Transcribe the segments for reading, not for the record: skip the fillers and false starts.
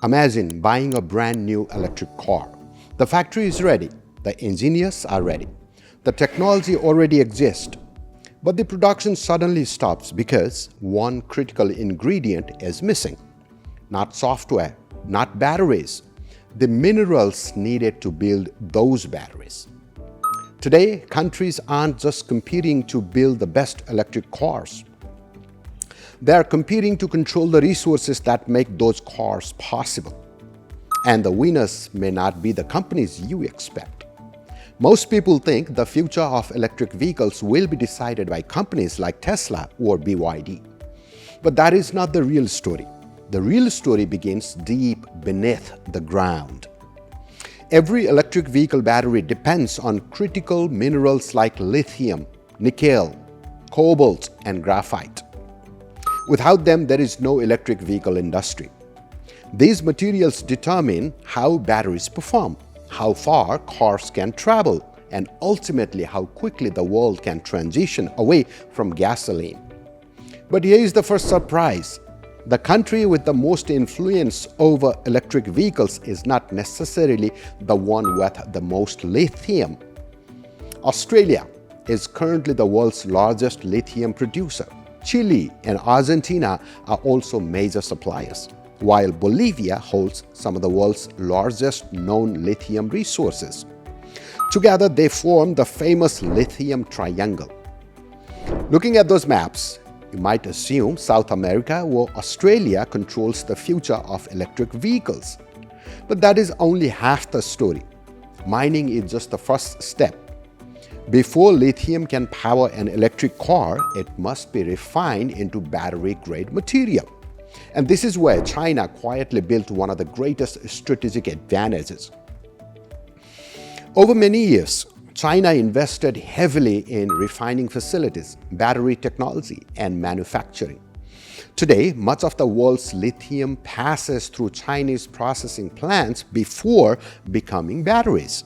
Imagine buying a brand new electric car. The factory is ready, the engineers are ready, the technology already exists, but the production suddenly stops because one critical ingredient is missing. Not software, not batteries, the minerals needed to build those batteries. Today, countries aren't just competing to build the best electric cars. They are competing to control the resources that make those cars possible. And the winners may not be the companies you expect. Most people think the future of electric vehicles will be decided by companies like Tesla or BYD. But that is not the real story. The real story begins deep beneath the ground. Every electric vehicle battery depends on critical minerals like lithium, nickel, cobalt, and graphite. Without them, there is no electric vehicle industry. These materials determine how batteries perform, how far cars can travel, and ultimately how quickly the world can transition away from gasoline. But here is the first surprise. The country with the most influence over electric vehicles is not necessarily the one with the most lithium. Australia is currently the world's largest lithium producer. Chile and Argentina are also major suppliers, while Bolivia holds some of the world's largest known lithium resources. Together, they form the famous lithium triangle. Looking at those maps, you might assume South America or Australia controls the future of electric vehicles. But that is only half the story. Mining is just the first step. Before lithium can power an electric car, it must be refined into battery-grade material. And this is where China quietly built one of the greatest strategic advantages. Over many years, China invested heavily in refining facilities, battery technology, and manufacturing. Today, much of the world's lithium passes through Chinese processing plants before becoming batteries.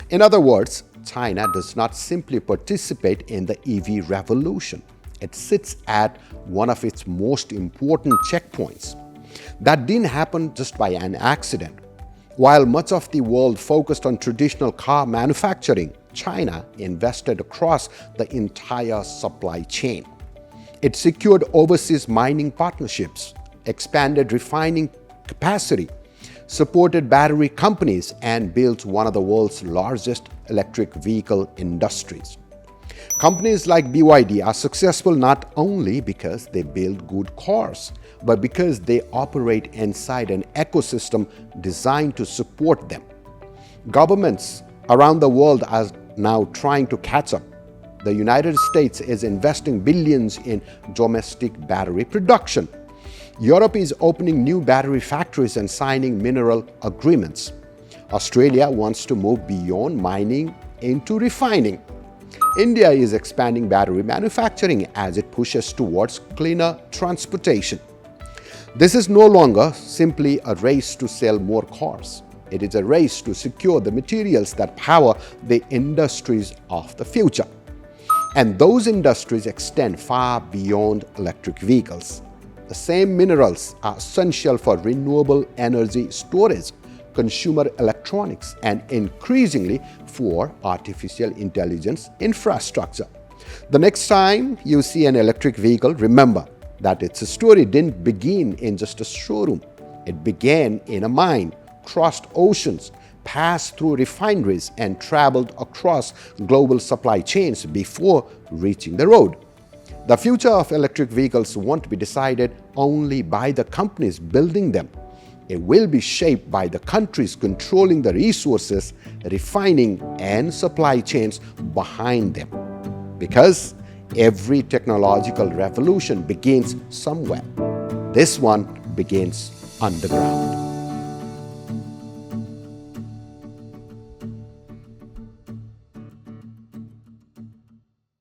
In other words, China does not simply participate in the EV revolution. It sits at one of its most important checkpoints. That didn't happen just by an accident. While much of the world focused on traditional car manufacturing, China invested across the entire supply chain. It secured overseas mining partnerships, expanded refining capacity, supported battery companies, and built one of the world's largest electric vehicle industries. Companies like BYD are successful not only because they build good cars, but because they operate inside an ecosystem designed to support them. Governments around the world are now trying to catch up. The United States is investing billions in domestic battery production. Europe is opening new battery factories and signing mineral agreements. Australia wants to move beyond mining into refining. India is expanding battery manufacturing as it pushes towards cleaner transportation. This is no longer simply a race to sell more cars. It is a race to secure the materials that power the industries of the future. And those industries extend far beyond electric vehicles. The same minerals are essential for renewable energy storage, consumer electronics, and increasingly for artificial intelligence infrastructure. The next time you see an electric vehicle, remember that its story didn't begin in just a showroom. It began in a mine, crossed oceans, passed through refineries, and traveled across global supply chains before reaching the road. The future of electric vehicles won't be decided only by the companies building them. It will be shaped by the countries controlling the resources, refining, and supply chains behind them. Because every technological revolution begins somewhere. This one begins underground.